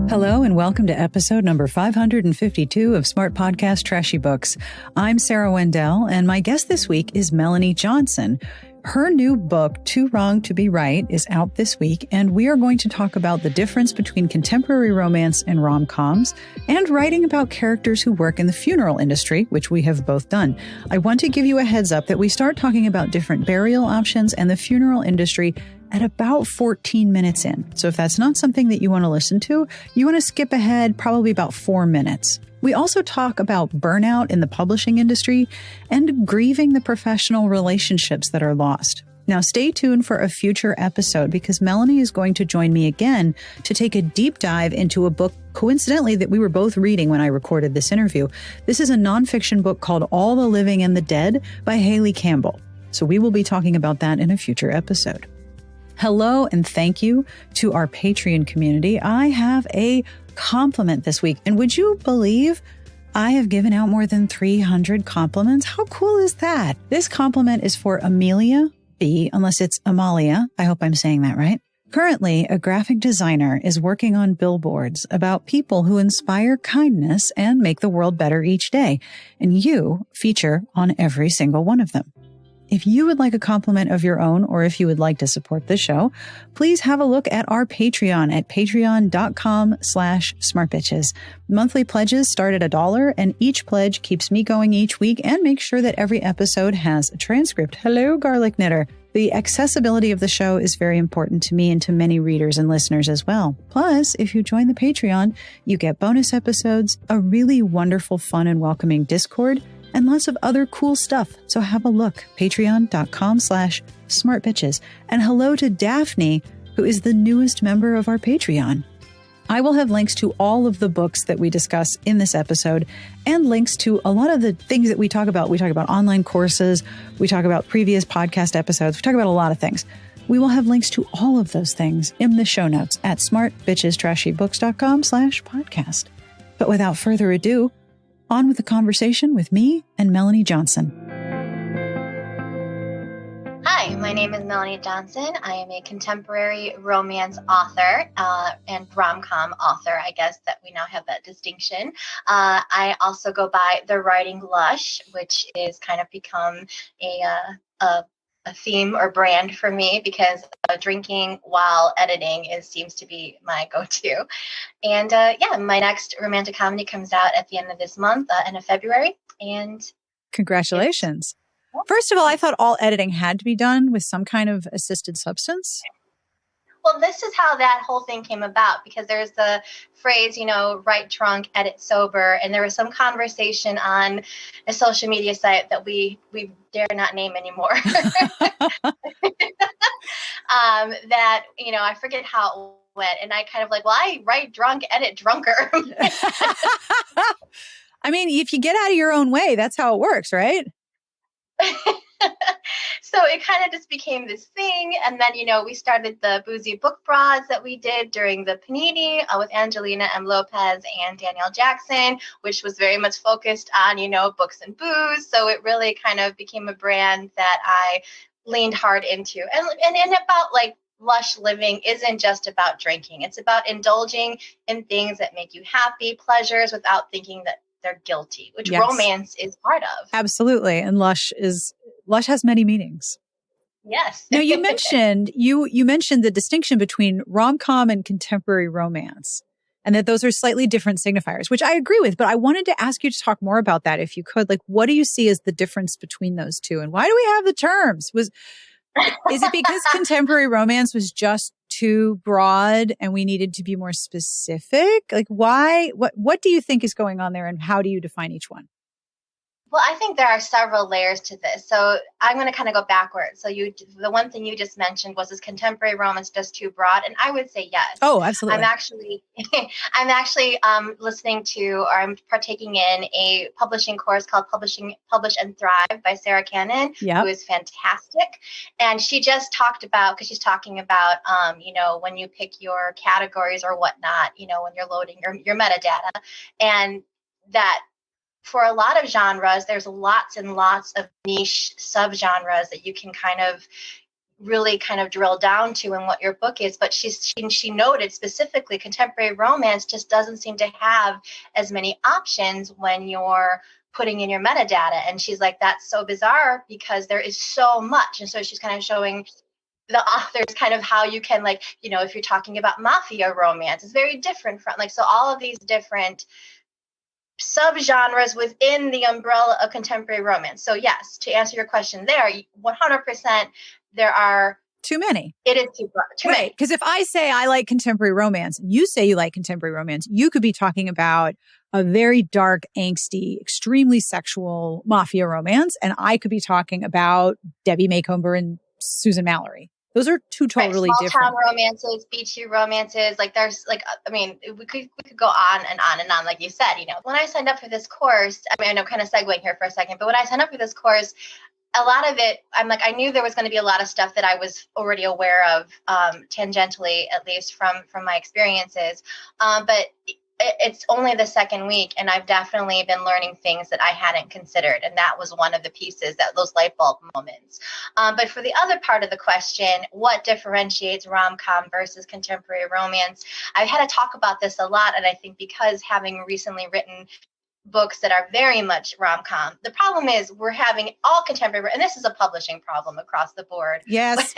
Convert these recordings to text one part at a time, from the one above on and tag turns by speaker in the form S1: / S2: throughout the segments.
S1: Hello and welcome to episode number 552 of Smart Podcast Trashy Books. I'm Sarah Wendell, and my guest this week is Melonie Johnson. Her new book, Too Wrong to Be Right, is out this week, and we are going to talk about the difference between contemporary romance and rom-coms, and writing about characters who work in the funeral industry, which we have both done. I want to give you a heads up that we start talking about different burial options and the funeral industry at about 14 minutes in. So if that's not something that you want to listen to, you want to skip ahead probably about 4 minutes. We also talk about burnout in the publishing industry and grieving the professional relationships that are lost. Now, stay tuned for a future episode because Melonie is going to join me again to take a deep dive into a book, coincidentally, that we were both reading when I recorded this interview. This is a nonfiction book called All the Living and the Dead by Haley Campbell. So we will be talking about that in a future episode. Hello and thank you to our Patreon community. I have a compliment this week. And would you believe I have given out more than 300 compliments? How cool is that? This compliment is for Amelia B, unless it's Amalia. I hope I'm saying that right. Currently, a graphic designer is working on billboards about people who inspire kindness and make the world better each day. And you feature on every single one of them. If you would like a compliment of your own, or if you would like to support the show, please have a look at our Patreon at patreon.com/smartbitches. Monthly pledges start at $1, and each pledge keeps me going each week and makes sure that every episode has a transcript. Hello, Garlic Knitter. The accessibility of the show is very important to me and to many readers and listeners as well. Plus, if you join the Patreon, you get bonus episodes, a really wonderful, fun, and welcoming Discord, and lots of other cool stuff. So have a look, patreon.com/smartbitches. And hello to Daphne, who is the newest member of our Patreon. I will have links to all of the books that we discuss in this episode and links to a lot of the things that we talk about. We talk about online courses. We talk about previous podcast episodes. We talk about a lot of things. We will have links to all of those things in the show notes at smartbitchestrashybooks.com/podcast. But without further ado, on with the conversation with me and Melonie Johnson.
S2: Hi, my name is Melonie Johnson. I am a contemporary romance author and rom-com author, I guess that we now have that distinction. I also go by the writing Lush, which is kind of become a theme or brand for me because drinking while editing seems to be my go-to. And my next romantic comedy comes out at the end of this month, end of February. And
S1: congratulations. First of all, I thought all editing had to be done with some kind of assisted substance.
S2: Well, this is how that whole thing came about, because there's the phrase, write drunk, edit sober. And there was some conversation on a social media site that we dare not name anymore. That, I forget how it went. And I kind of I write drunk, edit drunker.
S1: I mean, if you get out of your own way, that's how it works, right?
S2: So it kind of just became this thing. And then, we started the Boozy Book Broads that we did during the Panini with Angelina M. Lopez and Danielle Jackson, which was very much focused on, books and booze. So it really kind of became a brand that I leaned hard into. And about lush living isn't just about drinking. It's about indulging in things that make you happy, pleasures, without thinking that they're guilty, which romance is part of.
S1: Absolutely. And Lush has many meanings.
S2: Yes.
S1: Now you mentioned the distinction between rom-com and contemporary romance, and that those are slightly different signifiers, which I agree with, but I wanted to ask you to talk more about that if you could. What do you see as the difference between those two, and why do we have the terms? Is it because contemporary romance was just too broad and we needed to be more specific? Why? What do you think is going on there, and how do you define each one?
S2: Well, I think there are several layers to this. So I'm going to kind of go backwards. So the one thing you just mentioned was, is contemporary romance just too broad? And I would say yes.
S1: Oh, absolutely.
S2: I'm actually listening to, or I'm partaking in a publishing course called Publish and Thrive by Sarah Cannon, who is fantastic. And she just talked about, because she's talking about, when you pick your categories or whatnot, when you're loading your metadata, and that for a lot of genres, there's lots and lots of niche subgenres that you can kind of really kind of drill down to in what your book is. But she noted specifically contemporary romance just doesn't seem to have as many options when you're putting in your metadata. And she's like, that's so bizarre because there is so much. And so she's kind of showing the authors kind of how you can, like, you know, if you're talking about mafia romance, it's very different from, like, so all of these different subgenres within the umbrella of contemporary romance. So yes, to answer your question there, 100% there are
S1: too many.
S2: It is too many.
S1: Because if I say I like contemporary romance, you say you like contemporary romance, you could be talking about a very dark, angsty, extremely sexual mafia romance. And I could be talking about Debbie Maycomber and Susan Mallory. Those are two totally
S2: small
S1: different.
S2: Small town romances, beachy romances. Like there's like, I mean, we could go on and on and on. Like you said, you know, when I signed up for this course, I mean, I'm kind of segueing here for a second, but when I signed up for this course, a lot of it, I'm like, I knew there was going to be a lot of stuff that I was already aware of, tangentially, at least from my experiences. But it's only the second week, and I've definitely been learning things that I hadn't considered. And that was one of the pieces, that those light bulb moments. But for the other part of the question, what differentiates rom-com versus contemporary romance? I've had to talk about this a lot. And I think because having recently written books that are very much rom-com, the problem is we're having all contemporary, and this is a publishing problem across the board.
S1: Yes.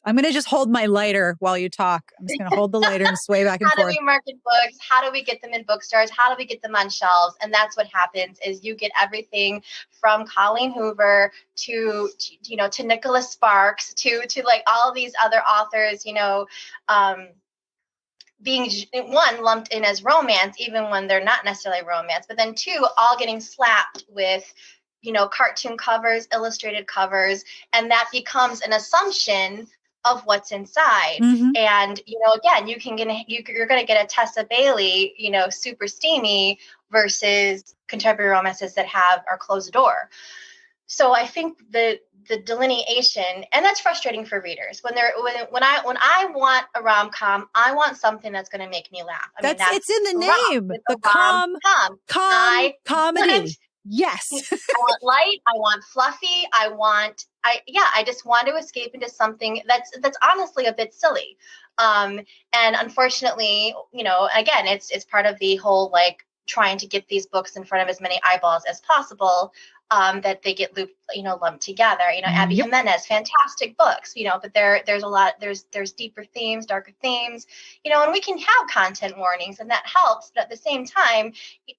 S1: I'm going to just hold my lighter while you talk. I'm just going to hold the lighter and sway back and forth.
S2: How do we market books? How do we get them in bookstores? How do we get them on shelves? And that's what happens is you get everything from Colleen Hoover to you know, to Nicholas Sparks to like all these other authors, you know, being, one, lumped in as romance, even when they're not necessarily romance, but then two, all getting slapped with, you know, cartoon covers, illustrated covers, and that becomes an assumption of what's inside.
S1: Mm-hmm.
S2: And, you know, again, you're going to get a Tessa Bailey, you know, super steamy versus contemporary romances that are closed door. So I think the delineation, and that's frustrating for readers when I want a rom-com, I want something that's going to make me laugh. That's
S1: it's in the name, the comedy. Yes.
S2: I want light. I want fluffy. I just want to escape into something that's honestly a bit silly. And unfortunately, you know, again, it's part of the whole, like, trying to get these books in front of as many eyeballs as possible, that they get lumped together. You know, Abby Jimenez, fantastic books, you know, but there's a lot, there's deeper themes, darker themes, you know, and we can have content warnings and that helps. But at the same time,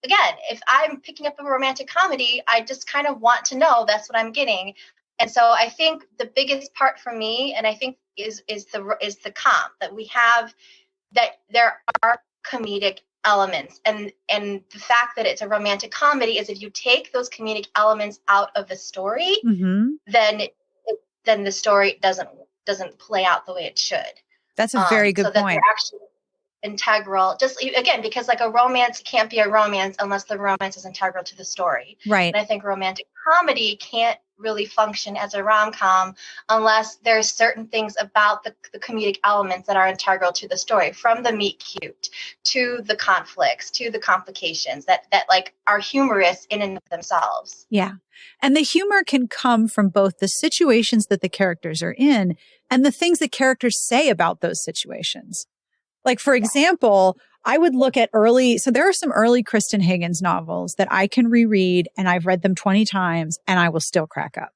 S2: again, if I'm picking up a romantic comedy, I just kind of want to know that's what I'm getting. And so I think the biggest part for me, and I think is the comp that we have, that there are comedic elements, and the fact that it's a romantic comedy is if you take those comedic elements out of the story,
S1: mm-hmm.
S2: then the story doesn't play out the way it should.
S1: That's a very good
S2: so that
S1: point.
S2: They're actually integral, just again, because like a romance can't be a romance unless the romance is integral to the story.
S1: Right.
S2: And I think romantic comedy can't really function as a rom-com unless there's certain things about the comedic elements that are integral to the story, from the meet cute to the conflicts to the complications that like are humorous in and of themselves.
S1: Yeah. And the humor can come from both the situations that the characters are in and the things that characters say about those situations. Like, for example, I would look at so there are some early Kristen Higgins novels that I can reread, and I've read them 20 times and I will still crack up.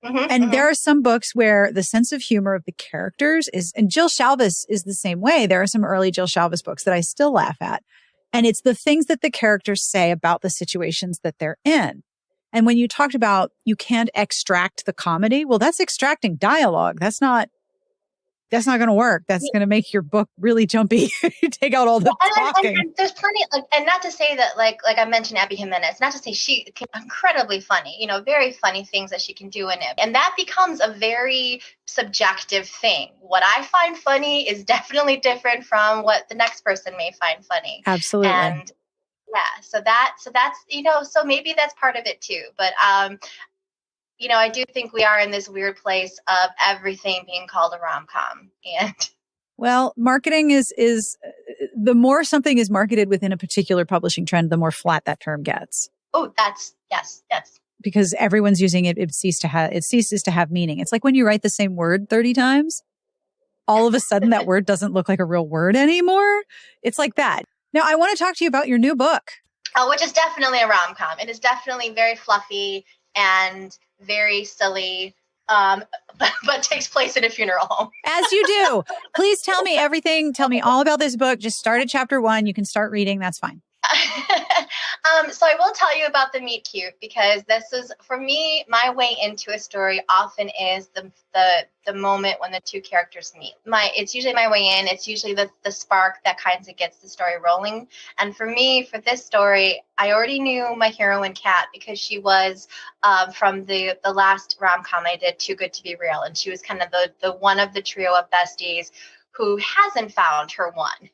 S2: Mm-hmm,
S1: and there are some books where the sense of humor of the characters and Jill Shalvis is the same way. There are some early Jill Shalvis books that I still laugh at. And it's the things that the characters say about the situations that they're in. And when you talked about you can't extract the comedy, well, that's extracting dialogue. That's not going to work. That's going to make your book really jumpy. You take out all the talking.
S2: And there's plenty, and not to say that, like I mentioned Abby Jimenez, not to say she can incredibly funny, you know, very funny things that she can do in it. And that becomes a very subjective thing. What I find funny is definitely different from what the next person may find funny.
S1: Absolutely.
S2: And yeah, so that's, you know, so maybe that's part of it too. But, you know, I do think we are in this weird place of everything being called a rom-com. And
S1: well, marketing is the more something is marketed within a particular publishing trend, the more flat that term gets.
S2: Oh, yes.
S1: because everyone's using it, it ceases to have meaning. It's like when you write the same word 30 times, all of a sudden that word doesn't look like a real word anymore. It's like that. Now, I want to talk to you about your new book.
S2: Which is definitely a rom-com. It is definitely very fluffy and very silly, but takes place in a funeral home.
S1: As you do. Please tell me everything. Tell me all about this book. Just start at chapter 1. You can start reading. That's fine.
S2: So I will tell you about the meet cute, because this is, for me, my way into a story often is the moment when the two characters meet. It's usually my way in. It's usually the spark that kind of gets the story rolling. And for me, for this story, I already knew my heroine, Kat, because she was from the last rom-com I did, Too Good to Be Real. And she was kind of the one of the trio of besties who hasn't found her one.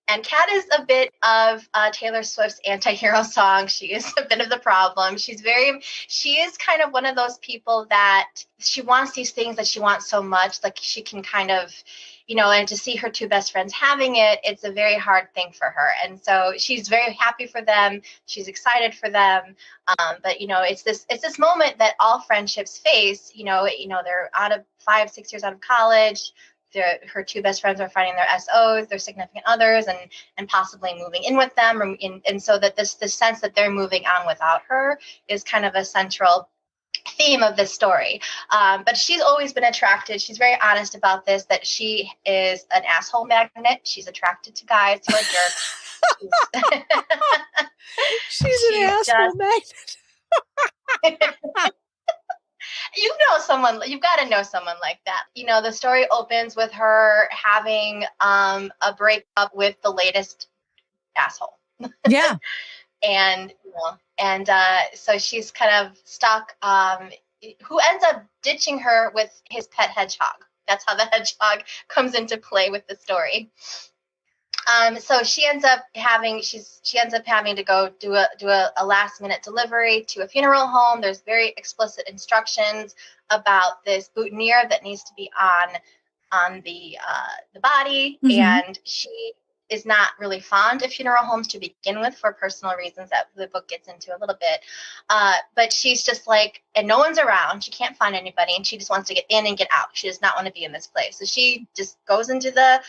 S2: And Kat is a bit of Taylor Swift's anti-hero song. She is a bit of the problem. She is kind of one of those people that she wants these things that she wants so much, like she can kind of, and to see her two best friends having it, it's a very hard thing for her. And so she's very happy for them. She's excited for them. But it's this moment that all friendships face. They're out of 5-6 years out of college. Her two best friends are finding their SOs, their significant others, and possibly moving in with them. And so that this sense that they're moving on without her is kind of a central theme of this story. But she's always been attracted. She's very honest about this, that she is an asshole magnet. She's attracted to guys who are jerks.
S1: She's an asshole magnet.
S2: You've got to know someone like that. The story opens with her having a breakup with the latest asshole.
S1: Yeah.
S2: So she's kind of stuck, who ends up ditching her with his pet hedgehog. That's how the hedgehog comes into play with the story. So she ends up having to go do a last minute delivery to a funeral home. There's very explicit instructions about this boutonniere that needs to be on the body, mm-hmm. and she is not really fond of funeral homes to begin with for personal reasons that the book gets into a little bit. But she's just like, and no one's around. She can't find anybody, and she just wants to get in and get out. She does not want to be in this place. So she just goes into the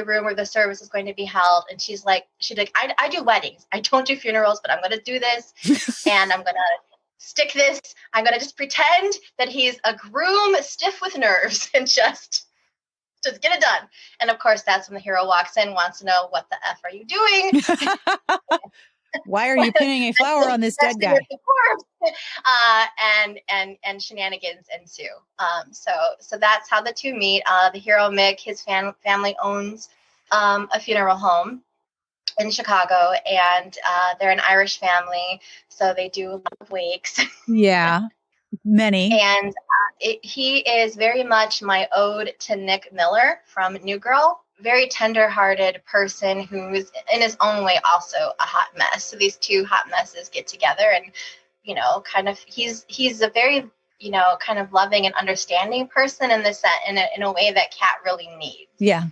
S2: room where the service is going to be held. And she's like, I do weddings. I don't do funerals, but I'm going to do this. And I'm going to stick this. I'm going to just pretend that he's a groom stiff with nerves and just get it done. And of course, that's when the hero walks in, wants to know, what the F are you doing?
S1: Why are you pinning a flower on this dead guy?
S2: And shenanigans ensue. So that's how the two meet. The hero, Mick, his family owns a funeral home in Chicago, and they're an Irish family, so they do a lot of wakes.
S1: Yeah, many.
S2: And he is very much my ode to Nick Miller from New Girl. Very tender-hearted person who's in his own way also a hot mess. So these two hot messes get together, and kind of he's a very kind of loving and understanding person in in a way that Kat really needs.
S1: Yeah,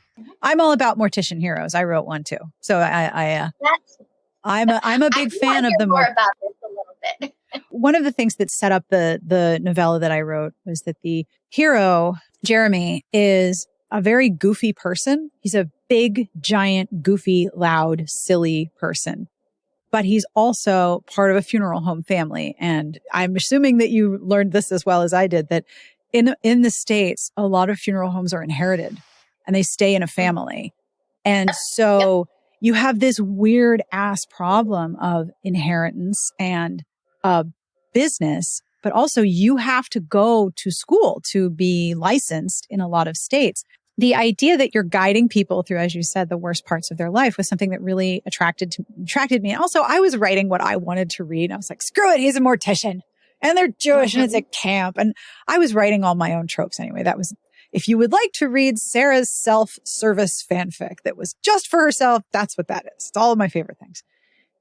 S1: I'm all about mortician heroes. I wrote one too, so I'm a big fan of the
S2: more about this a little bit.
S1: One of the things that set up the novella that I wrote was that the hero, Jeremy, is a very goofy person. He's a big, giant, goofy, loud, silly person. But he's also part of a funeral home family. And I'm assuming that you learned this as well as I did, that in the States, a lot of funeral homes are inherited and they stay in a family. And so you have this weird ass problem of inheritance and business, but also you have to go to school to be licensed in a lot of states. The idea that you're guiding people through, as you said, the worst parts of their life was something that really attracted me. And also, I was writing what I wanted to read. I was like, screw it, he's a mortician. And they're Jewish and it's a camp. And I was writing all my own tropes anyway. That was, if you would like to read Sarah's self-service fanfic that was just for herself, that's what that is. It's all of my favorite things.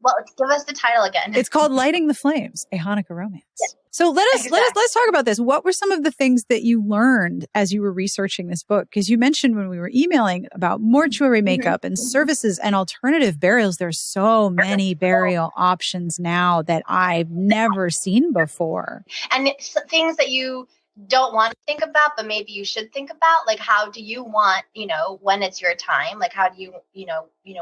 S2: Well, give us the title again.
S1: It's called Lighting the Flames, a Hanukkah romance. Yes. So
S2: Exactly.
S1: let's talk about this. What were some of the things that you learned as you were researching this book? Because you mentioned when we were emailing about mortuary makeup and services and alternative burials. There's so many burial options now that I've never seen before.
S2: And it's things that you don't want to think about, but maybe you should think about, like, how do you want, when it's your time, like, how do you,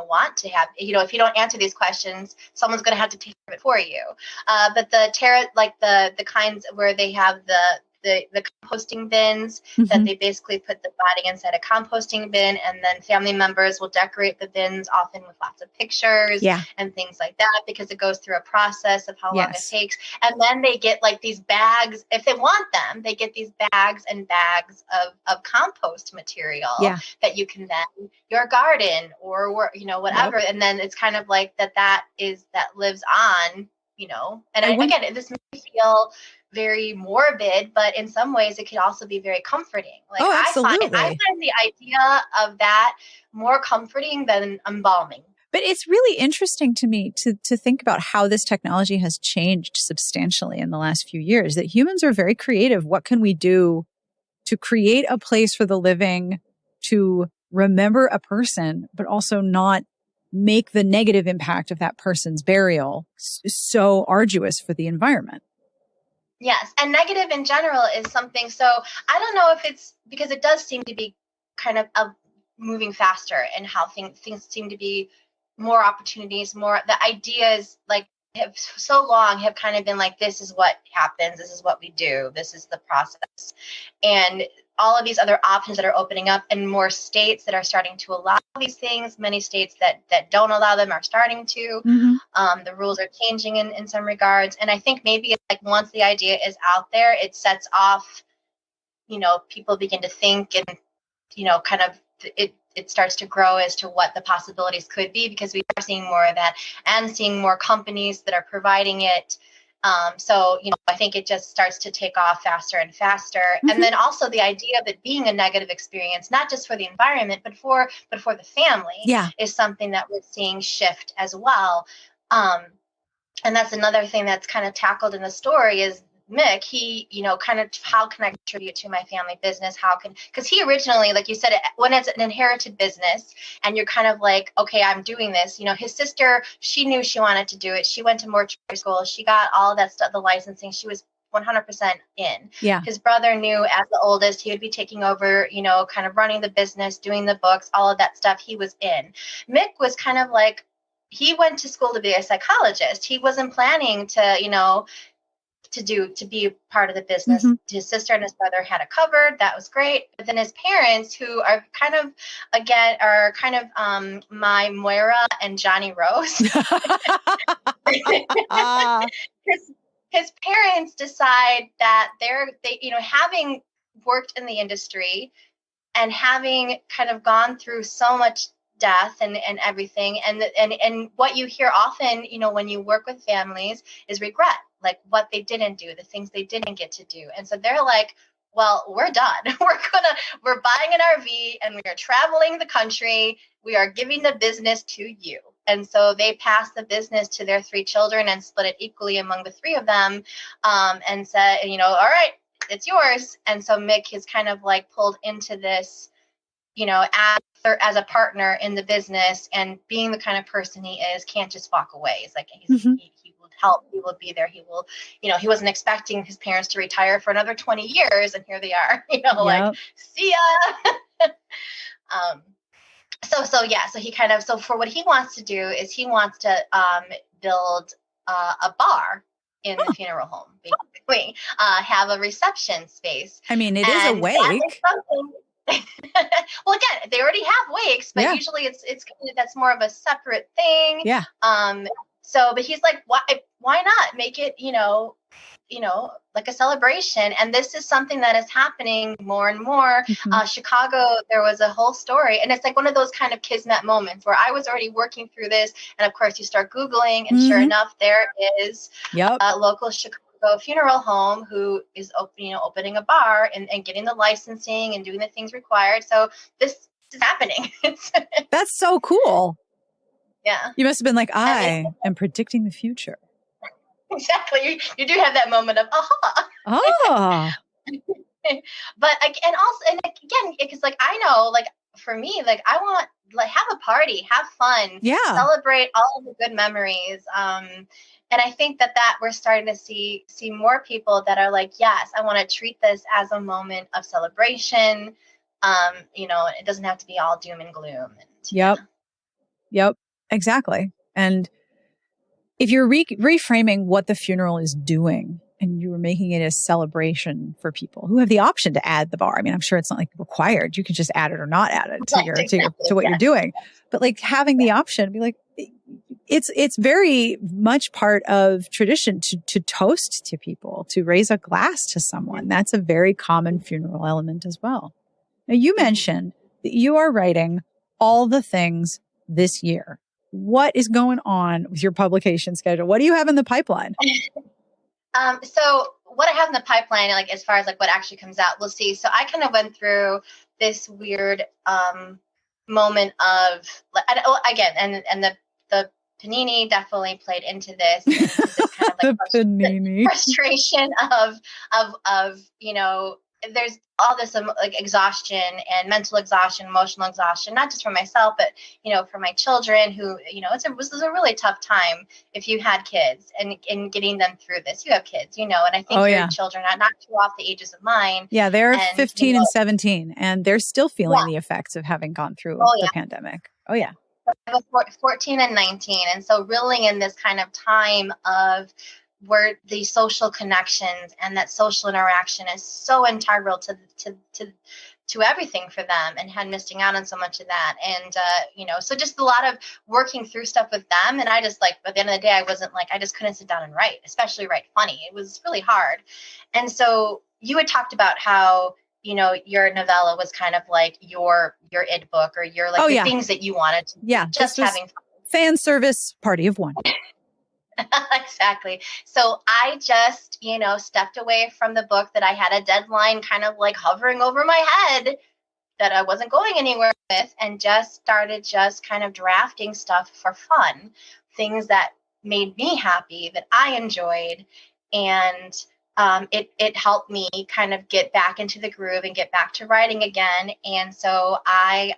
S2: want to have, if you don't answer these questions, someone's going to have to take care of it for you. But the tarot, like the kinds where they have the composting bins that they basically put the body inside a composting bin, and then family members will decorate the bins often with lots of pictures and things like that, because it goes through a process of how long it takes. And then they get like these bags, if they want them, they get these bags and bags of compost material that you can then your garden or whatever. And then it's kind of like that lives on, and again, this makes me feel very morbid, but in some ways it could also be very comforting. Like, I find the idea of that more comforting than embalming.
S1: But it's really interesting to me to think about how this technology has changed substantially in the last few years, that humans are very creative. What can we do to create a place for the living, to remember a person, but also not make the negative impact of that person's burial so arduous for the environment?
S2: Yes. And negative in general is something. So I don't know if it's because it does seem to be kind of moving faster, and how things seem to be more opportunities, more the ideas like have so long have kind of been like, this is what happens. This is what we do. This is the process. And all of these other options that are opening up, and more states that are starting to allow these things. Many states that don't allow them are starting to. The rules are changing in some regards. And I think maybe it's like once the idea is out there, it sets off, people begin to think, and, kind of it starts to grow as to what the possibilities could be, because we are seeing more of that and seeing more companies that are providing it. So, I think it just starts to take off faster and faster. And then also the idea of it being a negative experience, not just for the environment, but for the family is something that we're seeing shift as well. And that's another thing that's kind of tackled in the story is Mick, he, kind of, how can I contribute to my family business? Because he originally, like you said, when it's an inherited business and you're kind of like, okay, I'm doing this, his sister, she knew she wanted to do it. She went to mortuary school. She got all of that stuff, the licensing. She was 100% in. His brother knew as the oldest, he would be taking over, kind of running the business, doing the books, all of that stuff. He was in. Mick was kind of like, he went to school to be a psychologist. He wasn't planning to, to be part of the business. His sister and his brother had it covered. That was great. But then his parents, who are kind of, my Moira and Johnny Rose. his parents decide that they having worked in the industry and having kind of gone through so much death and everything, and what you hear often, when you work with families, is regret, like what they didn't do, the things they didn't get to do. And so they're like, well, we're done. We're buying an RV and we are traveling the country. We are giving the business to you. And so they passed the business to their 3 children and split it equally among the 3 of them, and said, all right, it's yours. And so Mick is kind of like pulled into this, as a partner in the business, and being the kind of person he is, can't just walk away. It's like he will help, he will be there, he will, he wasn't expecting his parents to retire for another 20 years, and here they are, like, see ya. So he kind of, so for what he wants to do is he wants to build a bar in the funeral home, basically, have a reception space.
S1: I mean, it is a wake.
S2: Well, again, they already have wakes, but usually it's that's more of a separate thing. So, but he's like, why not make it, like a celebration? And this is something that is happening more and more. Chicago, there was a whole story, and it's like one of those kind of kismet moments where I was already working through this, and of course you start Googling, and sure enough, there is a local Chicago funeral home who is opening a bar and getting the licensing and doing the things required. So this is happening.
S1: That's so cool.
S2: Yeah.
S1: You must have been like, I am predicting the future.
S2: Exactly. You do have that moment of, aha.
S1: Oh,
S2: But and also, and again, because like I know, like for me, like I want like have a party, have fun,
S1: yeah.
S2: celebrate all of the good memories. And I think that we're starting to see more people that are like, yes, I want to treat this as a moment of celebration. It doesn't have to be all doom and gloom. And,
S1: Yep. Yep. Exactly. And if you're reframing what the funeral is doing and you were making it a celebration for people who have the option to add the bar. I mean, I'm sure it's not like required. You can just add it or not add it to what you're doing. But like having the option, be like, it's very much part of tradition to toast to people, to raise a glass to someone. That's a very common funeral element as well. Now, you mentioned that you are writing all the things this year. What is going on with your publication schedule? What do you have in the pipeline?
S2: So what I have in the pipeline, like as far as like what actually comes out, we'll see. So I kind of went through this weird moment of again, and the panini definitely played into this kind of like frustration of there's all this like exhaustion and mental exhaustion, emotional exhaustion, not just for myself, but for my children who it was a really tough time if you had kids and getting them through this. You have kids, and I think your children are not too off the ages of mine.
S1: Yeah, they're 15 and 17, and they're still feeling the effects of having gone through the pandemic. Oh yeah.
S2: I was 14 and 19, and so really in this kind of time of where the social connections and that social interaction is so integral to everything for them, and had missing out on so much of that. And, so just a lot of working through stuff with them. And I just like, at the end of the day, I just couldn't sit down and write, especially write funny. It was really hard. And so you had talked about how, your novella was kind of like your id book, or your like the things that you wanted to just having fun.
S1: Fan service party of one.
S2: Exactly. So I just, stepped away from the book that I had a deadline kind of like hovering over my head that I wasn't going anywhere with, and just started just kind of drafting stuff for fun, things that made me happy, that I enjoyed. And it helped me kind of get back into the groove and get back to writing again. And so I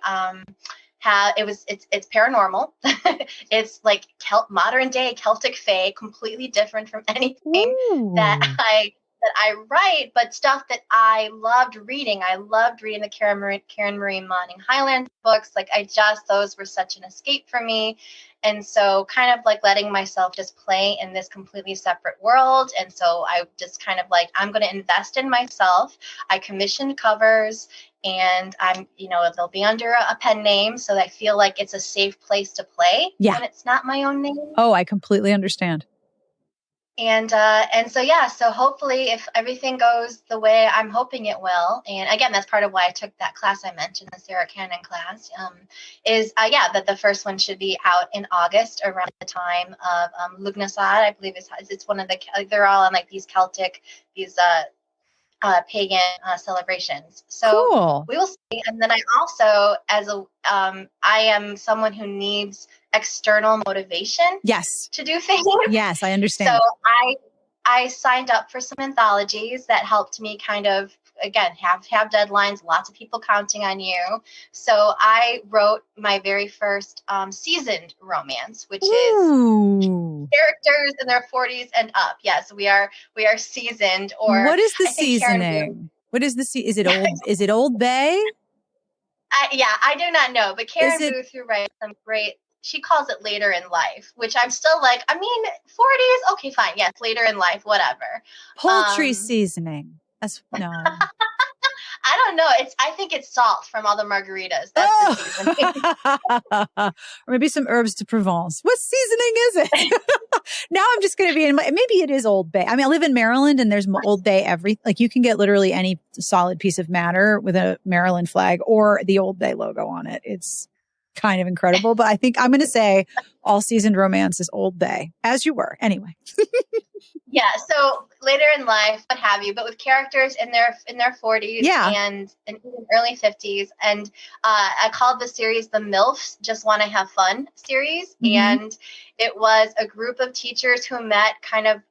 S2: it's paranormal. It's like modern day Celtic fae, completely different from anything that I write, but stuff that I loved reading. I loved reading the Karen Marie Moning Highland books. Like those were such an escape for me. And so kind of like letting myself just play in this completely separate world. And so I just kind of like, I'm going to invest in myself. I commissioned covers, and I'm, they'll be under a pen name, so I feel like it's a safe place to play when it's not my own name.
S1: Oh, I completely understand.
S2: And so hopefully if everything goes the way I'm hoping it will, and again, that's part of why I took that class I mentioned, the Sarah Cannon class, that the first one should be out in August around the time of Lugnasad, I believe it's one of the, they're all on like these Celtic, pagan celebrations. So cool. We will see. And then I also, I am someone who needs external motivation.
S1: Yes.
S2: To do things.
S1: Yes, I understand.
S2: So I signed up for some anthologies that helped me kind of, again, have deadlines, lots of people counting on you. So I wrote my very first seasoned romance, which is characters in their 40s and up. Yes, we are seasoned. Or
S1: what is the seasoning? What is the is it old? Is it Old Bay?
S2: I do not know, but Karen Booth, who writes some great. She calls it later in life, which I'm still like, 40s. Okay, fine. Yes, later in life, whatever.
S1: Poultry seasoning. That's no.
S2: I don't know. I think it's salt from all the margaritas. That's the seasoning.
S1: Or maybe some herbs de Provence. What seasoning is it? Now I'm just going to be in maybe it is Old Bay. I live in Maryland, and there's Old Bay you can get literally any solid piece of matter with a Maryland flag or the Old Bay logo on it. It's kind of incredible. But I think I'm going to say all seasoned romance is old bay, as you were. Anyway.
S2: Yeah. So later in life, what have you, but with characters in their 40s and even early 50s. And I called the series the MILFs Just Want to Have Fun series. Mm-hmm. And it was a group of teachers who met kind of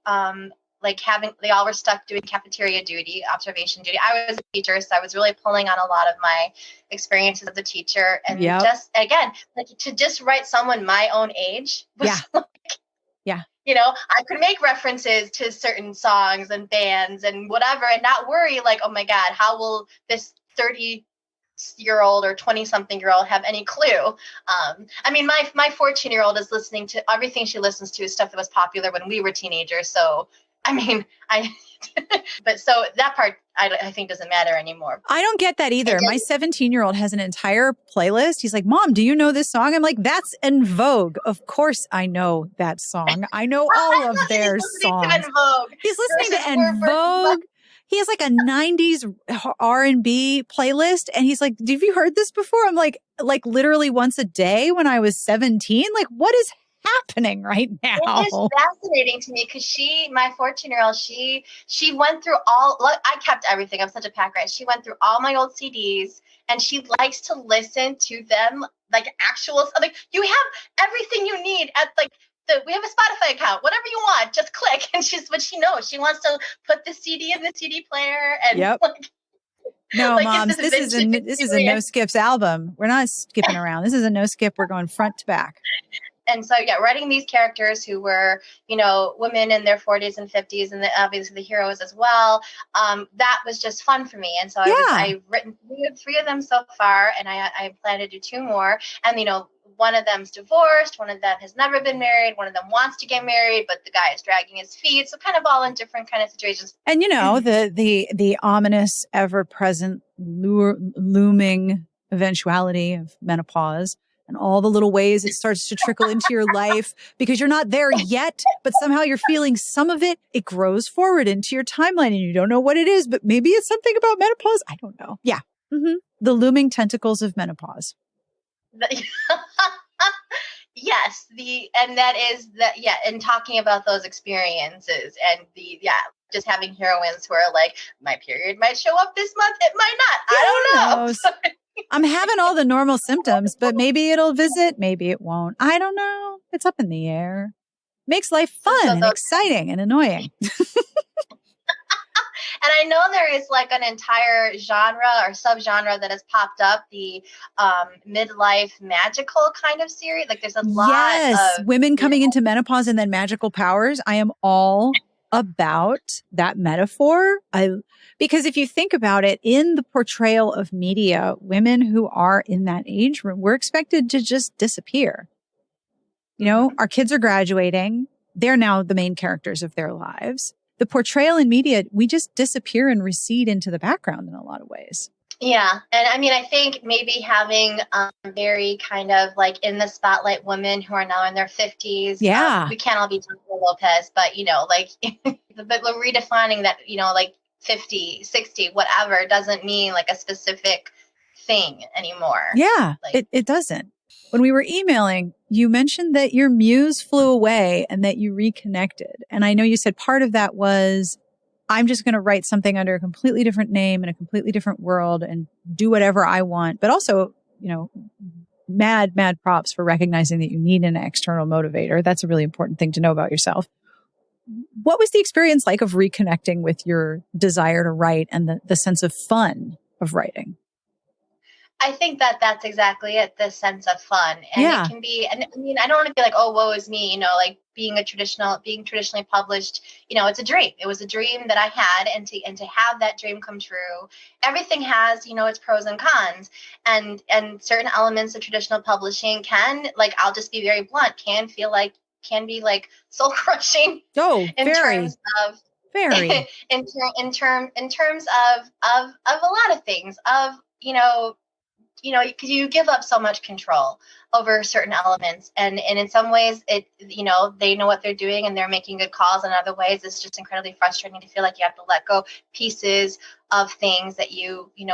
S2: they all were stuck doing cafeteria duty, observation duty. I was a teacher, so I was really pulling on a lot of my experiences as a teacher. And just, again, like to just write someone my own age was I could make references to certain songs and bands and whatever and not worry like, oh my God, how will this 30-year-old or 20-something-year-old have any clue? I mean, my 14-year-old is listening to everything she listens to is stuff that was popular when we were teenagers. So, I mean, but so that part I think doesn't matter anymore.
S1: I don't get that either. My 17-year-old has an entire playlist. He's like, Mom, do you know this song? I'm like, that's En Vogue. Of course I know that song. I know all of their songs. He's listening to En Vogue. He has like a 90s R&B playlist. And he's like, have you heard this before? I'm like literally once a day when I was 17. Like, what is happening right now?
S2: It is fascinating to me because my 14-year-old, she went through I kept everything. I'm such a pack rat. She went through all my old CDs and she likes to listen to them like actual, like you have everything you need at like we have a Spotify account, whatever you want, just click. And but she knows she wants to put the CD in the CD player and
S1: no, moms, this is a no skips album. We're not skipping around. This is a no skip. We're going front to back.
S2: And so, writing these characters who were, women in their 40s and 50s, and obviously the heroes as well, that was just fun for me. And so I've written three of them so far, and I plan to do two more. And, one of them's divorced, one of them has never been married, one of them wants to get married, but the guy is dragging his feet. So kind of all in different kind of situations.
S1: And, the ominous, ever-present, looming eventuality of menopause. And all the little ways it starts to trickle into your life because you're not there yet, but somehow you're feeling some of it. It grows forward into your timeline and you don't know what it is, but maybe it's something about menopause. I don't know. Yeah. Mm-hmm. The looming tentacles of menopause.
S2: Yes. And talking about those experiences and just having heroines who are like, my period might show up this month. It might not. I don't know.
S1: I'm having all the normal symptoms, but maybe it'll visit. Maybe it won't. I don't know. It's up in the air. Makes life fun and exciting and annoying.
S2: And I know there is like an entire genre or subgenre that has popped up, the midlife magical kind of series. Like there's a lot of
S1: women coming into menopause and then magical powers. I am all about that metaphor. Because if you think about it, in the portrayal of media, women who are in that age room, we're expected to just disappear. Our kids are graduating. They're now the main characters of their lives. The portrayal in media, we just disappear and recede into the background in a lot of ways.
S2: Yeah. And I mean, I think maybe having very kind of like in the spotlight women who are now in their 50s.
S1: Yeah.
S2: We can't all be Jennifer Lopez, but, but we're redefining that, like 50, 60, whatever, doesn't mean like a specific thing anymore.
S1: Yeah, it doesn't. When we were emailing, you mentioned that your muse flew away and that you reconnected. And I know you said part of that was, I'm just going to write something under a completely different name in a completely different world and do whatever I want. But also, mad props for recognizing that you need an external motivator. That's a really important thing to know about yourself. What was the experience like of reconnecting with your desire to write and the sense of fun of writing?
S2: I think that's exactly it, the sense of fun. And it can be, and I mean, I don't want to be like, oh, woe is me, like being traditionally published, it's a dream. It was a dream that I had, and to have that dream come true, everything has, its pros and cons, and certain elements of traditional publishing can, like, I'll just be very blunt, can be like soul crushing.
S1: Oh,
S2: in terms of a lot of things, of, because you give up so much control. over certain elements. And in some ways they know what they're doing and they're making good calls. And in other ways, it's just incredibly frustrating to feel like you have to let go pieces of things that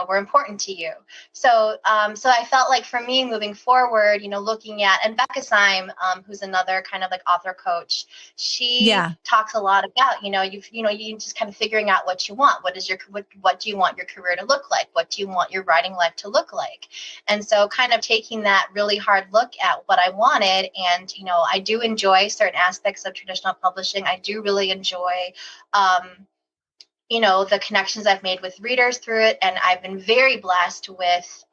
S2: were important to you. So I felt like for me moving forward, looking at, and Becca Syme, who's another kind of like author coach, she talks a lot about, you just kind of figuring out what you want. What do you want your career to look like? What do you want your writing life to look like? And so kind of taking that really hard look at what I wanted. And, I do enjoy certain aspects of traditional publishing. I do really enjoy, the connections I've made with readers through it. And I've been very blessed with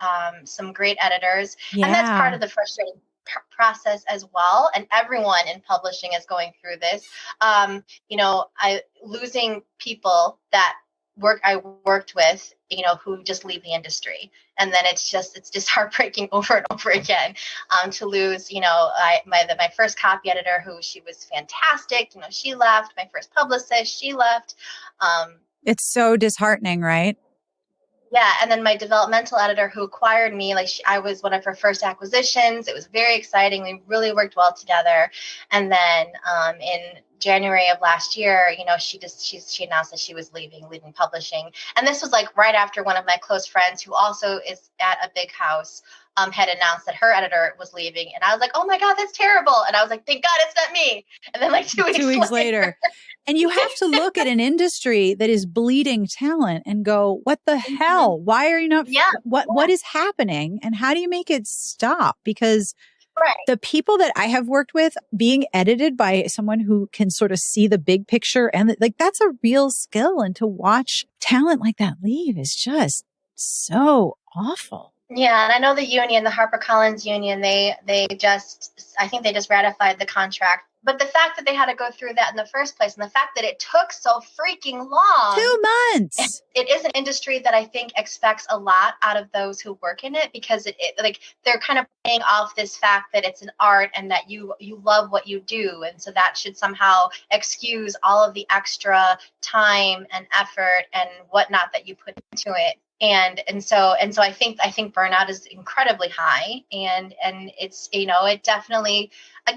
S2: some great editors. Yeah. And that's part of the frustrating process as well. And everyone in publishing is going through this. Losing people that I worked with, who just leave the industry. And then it's just heartbreaking over and over again to lose, my first copy editor, who she was fantastic. She left. My first publicist, she left.
S1: It's so disheartening, right?
S2: Yeah. And then my developmental editor who acquired me, I was one of her first acquisitions. It was very exciting. We really worked well together. And then in January of last year, she announced that she was leaving publishing. And this was like right after one of my close friends, who also is at a big house, had announced that her editor was leaving. And I was like, oh my God, that's terrible. And I was like, thank God it's not me. And then like 2 weeks later.
S1: And you have to look at an industry that is bleeding talent and go, what the hell? Why are you not? What is happening? And how do you make it stop? Because the people that I have worked with, being edited by someone who can sort of see the big picture, and that's a real skill. And to watch talent like that leave is just so awful.
S2: Yeah, and I know the union, the HarperCollins union, I think they just ratified the contract. But the fact that they had to go through that in the first place, and the fact that it took so freaking long.
S1: 2 months.
S2: It is an industry that I think expects a lot out of those who work in it, because they're kind of playing off this fact that it's an art and that you love what you do. And so that should somehow excuse all of the extra time and effort and whatnot that you put into it. And so I think burnout is incredibly high, and it's, it definitely,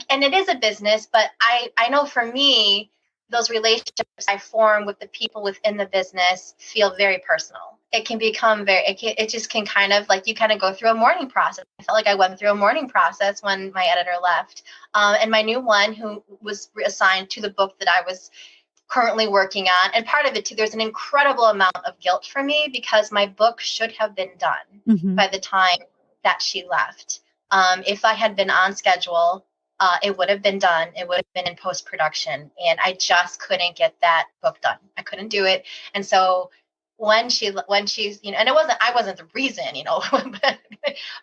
S2: and it is a business, but I know for me, those relationships I form with the people within the business feel very personal. It can become it just can kind of like, you kind of go through a mourning process. I felt like I went through a mourning process when my editor left. And my new one, who was assigned to the book that I was currently working on. And part of it too, there's an incredible amount of guilt for me, because my book should have been done by the time that she left. If I had been on schedule, it would have been done. It would have been in post-production, and I just couldn't get that book done. I couldn't do it. And so when she's, and I wasn't the reason,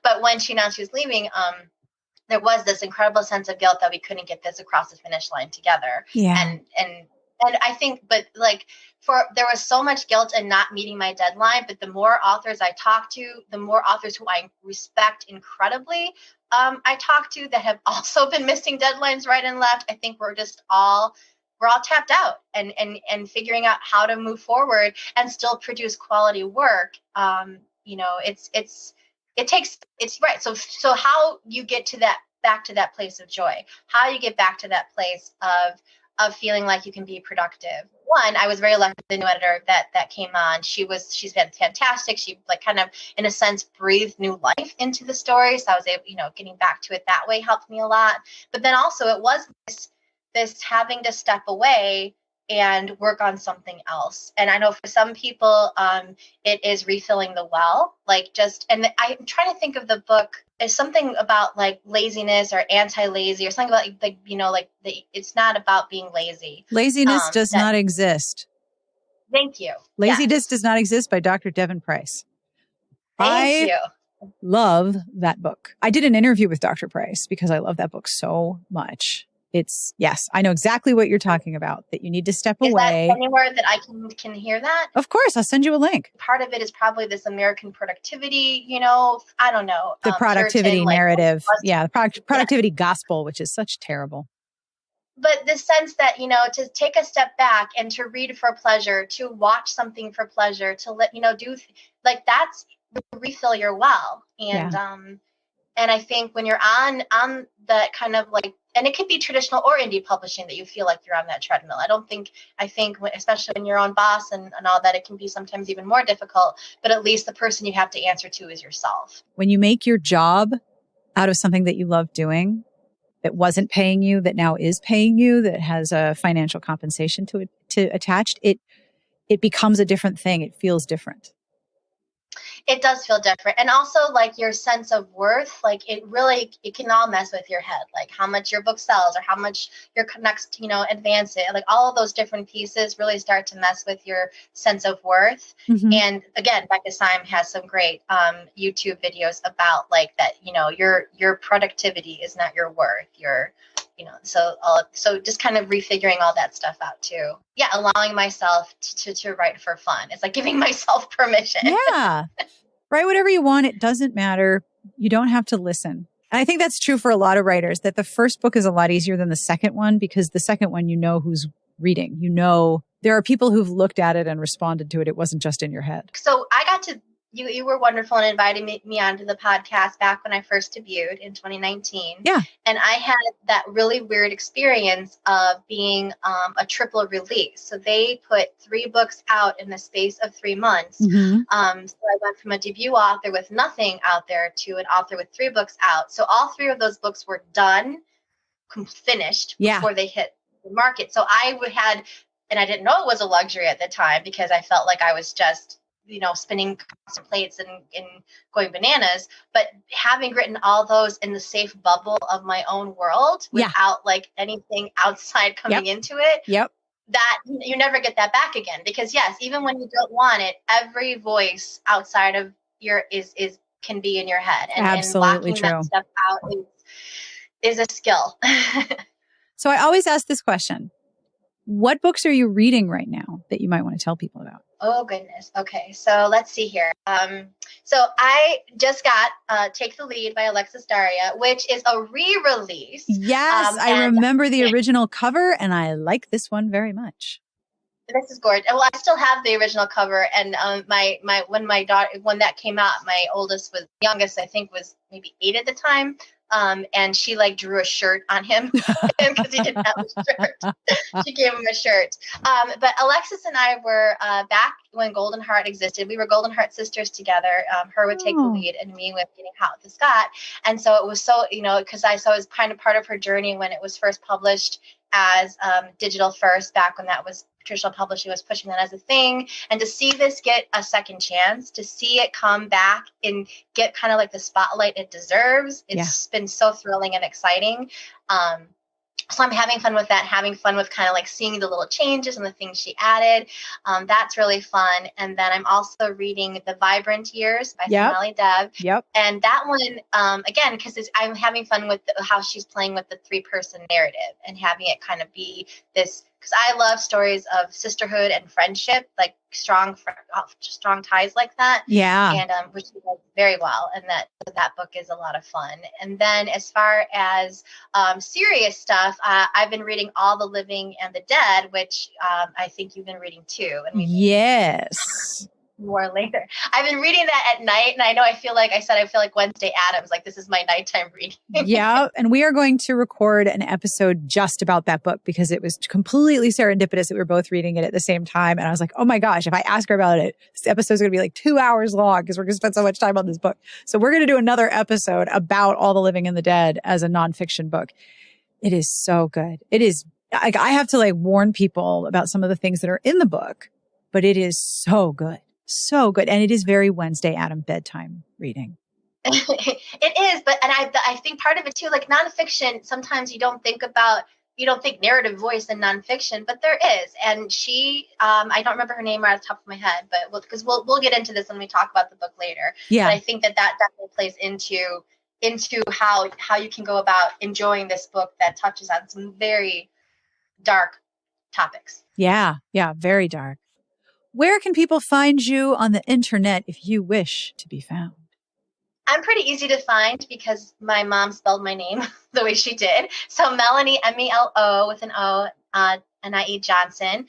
S2: but when she announced she was leaving, there was this incredible sense of guilt that we couldn't get this across the finish line together.
S1: Yeah.
S2: And I think, but there was so much guilt in not meeting my deadline, but the more authors I talk to, the more authors who I respect incredibly, I talk to, that have also been missing deadlines right and left. I think we're all tapped out and figuring out how to move forward and still produce quality work. It's right. So how you get back to that place of joy, how you get back to that place of feeling like you can be productive. One, I was very lucky, the new editor that came on. She's been fantastic. She kind of, in a sense, breathed new life into the story. So I was able, getting back to it that way helped me a lot. But then also it was this having to step away and work on something else. And I know for some people, it is refilling the well, and I'm trying to think of the book. There's something about like laziness or anti-lazy or something about it's not about being lazy.
S1: Laziness does not exist.
S2: Thank you.
S1: Laziness does not exist by Dr. Devin Price.
S2: Thank you.
S1: Love that book. I did an interview with Dr. Price because I love that book so much. Yes, I know exactly what you're talking about, that you need to step away.
S2: Is that anywhere that I can hear that?
S1: Of course, I'll send you a link.
S2: Part of it is probably this American productivity, I don't know.
S1: The productivity narrative. The productivity gospel, which is such terrible.
S2: But the sense that, to take a step back and to read for pleasure, to watch something for pleasure, to let, do that's refill your well. And I think when you're on that kind of like, and it could be traditional or indie publishing that you feel like you're on that treadmill. I think especially when you're on boss and all that, it can be sometimes even more difficult, but at least the person you have to answer to is yourself.
S1: When you make your job out of something that you love doing, that wasn't paying you, that now is paying you, that has a financial compensation to it, to attached, it becomes a different thing. It feels different.
S2: It does feel different. And also like your sense of worth, like it can all mess with your head, like how much your book sells or how much your next, advance it. Like all of those different pieces really start to mess with your sense of worth. Mm-hmm. And again, Becca Syme has some great YouTube videos about like that, your productivity is not your worth. So just kind of refiguring all that stuff out too. Yeah. Allowing myself to write for fun. It's like giving myself permission.
S1: Yeah. Write whatever you want. It doesn't matter. You don't have to listen. And I think that's true for a lot of writers, that the first book is a lot easier than the second one, because the second one, who's reading, there are people who've looked at it and responded to it. It wasn't just in your head.
S2: So I got to You were wonderful in inviting me onto the podcast back when I first debuted in 2019.
S1: Yeah.
S2: And I had that really weird experience of being a triple release. So they put 3 books out in the space of 3 months. Mm-hmm. So I went from a debut author with nothing out there to an author with 3 books out. So all 3 of those books were done, finished before they hit the market. So and I didn't know it was a luxury at the time, because I felt like I was just spinning constant plates and going bananas, but having written all those in the safe bubble of my own world without like anything outside coming into it, that you never get that back again. Because yes, even when you don't want it, every voice outside of can be in your head, and
S1: absolutely
S2: blocking that stuff out is a skill.
S1: So I always ask this question: what books are you reading right now that you might want to tell people about?
S2: Oh, goodness. Okay. So let's see here. So I just got Take the Lead by Alexis Daria, which is a re-release.
S1: Yes. I remember the original cover, and I like this one very much.
S2: This is gorgeous. Well, I still have the original cover, and when that came out, my youngest, I think, was maybe 8 at the time. And she like drew a shirt on him because he didn't have a shirt. She gave him a shirt. But Alexis and I were back when Golden Heart existed. We were Golden Heart sisters together. Her would take the lead, and me with Getting Hot with the Scott. And so it was so, because I saw it was kind of part of her journey when it was first published as digital first, back when that was traditional publishing was pushing that as a thing. And to see this get a second chance, to see it come back and get kind of like the spotlight it deserves, it's been so thrilling and exciting. So I'm having fun with that, having fun with kind of like seeing the little changes and the things she added. That's really fun. And then I'm also reading The Vibrant Years by Sonali Dev.
S1: Yep.
S2: And that one, again, because I'm having fun with how she's playing with the 3-person narrative and having it kind of be this, because I love stories of sisterhood and friendship, like strong ties like that.
S1: Yeah.
S2: And which she does very well. And that book is a lot of fun. And then as far as serious stuff, I've been reading All the Living and the Dead, which I think you've been reading too. And
S1: yes.
S2: More later. I've been reading that at night, and I know I feel like Wednesday Addams, like this is my nighttime reading.
S1: Yeah, and we are going to record an episode just about that book, because it was completely serendipitous that we were both reading it at the same time. And I was like, oh my gosh, if I ask her about it, this episode's going to be like 2 hours long, because we're going to spend so much time on this book. So we're going to do another episode about All the Living and the Dead as a nonfiction book. It is so good. It is, I have to like warn people about some of the things that are in the book, but it is so good. So good. And it is very Wednesday Adam bedtime reading.
S2: It is. But I think part of it too, like nonfiction, sometimes you don't think narrative voice in nonfiction, but there is. And she, I don't remember her name right off the top of my head, but because we'll get into this when we talk about the book later.
S1: Yeah.
S2: But I think that definitely plays into how you can go about enjoying this book that touches on some very dark topics.
S1: Yeah. Yeah. Very dark. Where can people find you on the internet if you wish to be found?
S2: I'm pretty easy to find because my mom spelled my name the way she did. So Melonie, Melo with an O, N-I-E Johnson.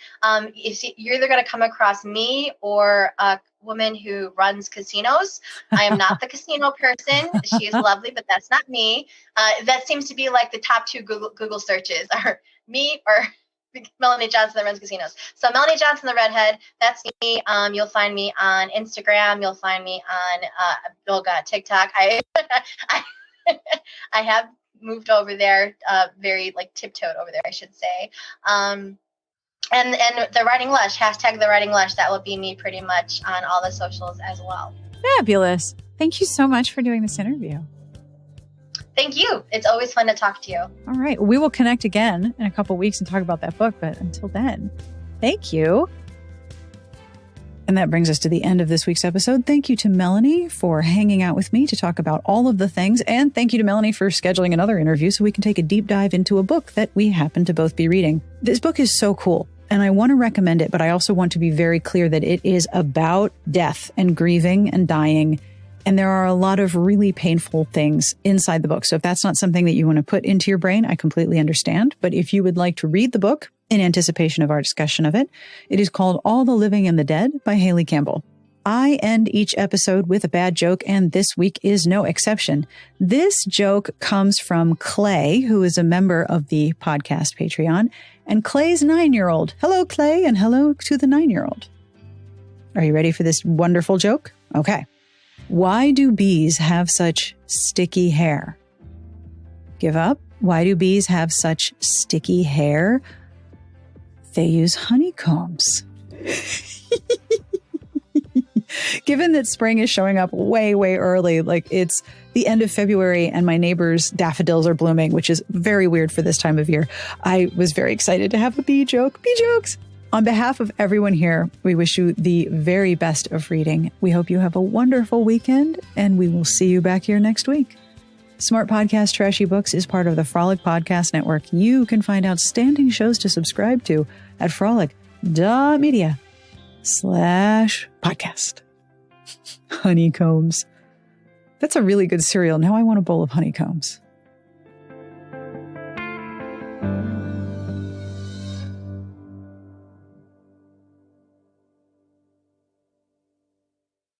S2: You're either going to come across me or woman who runs casinos. I am not the casino person. She is lovely, but that's not me. That seems to be like the top two Google searches are me or Melonie Johnson that runs casinos. So Melonie Johnson, the redhead, that's me. You'll find me on Instagram. You'll find me on TikTok. I have moved over there, very like tiptoed over there, I should say. And the Writing Lush, hashtag the Writing Lush, that will be me pretty much on all the socials as well.
S1: Fabulous. Thank you so much for doing this interview.
S2: Thank you. It's always fun to talk to you.
S1: All right. We will connect again in a couple of weeks and talk about that book. But until then, thank you. And that brings us to the end of this week's episode. Thank you to Melonie for hanging out with me to talk about all of the things. And thank you to Melonie for scheduling another interview so we can take a deep dive into a book that we happen to both be reading. This book is so cool. And I want to recommend it, but I also want to be very clear that it is about death and grieving and dying. And there are a lot of really painful things inside the book. So if that's not something that you want to put into your brain, I completely understand. But if you would like to read the book in anticipation of our discussion of it, it is called All the Living and the Dead by Haley Campbell. I end each episode with a bad joke, and this week is no exception. This joke comes from Clay, who is a member of the podcast Patreon, and Clay's 9-year-old. Hello, Clay, and hello to the 9-year-old. Are you ready for this wonderful joke? Okay. Why do bees have such sticky hair? Give up? Why do bees have such sticky hair? They use honeycombs. Given that spring is showing up way, way early, like it's the end of February and my neighbor's daffodils are blooming, which is very weird for this time of year, I was very excited to have a bee joke. Bee jokes! On behalf of everyone here, we wish you the very best of reading. We hope you have a wonderful weekend, and we will see you back here next week. Smart Podcast Trashy Books is part of the Frolic Podcast Network. You can find outstanding shows to subscribe to at frolic.media/podcast. Honeycombs. That's a really good cereal. Now I want a bowl of honeycombs.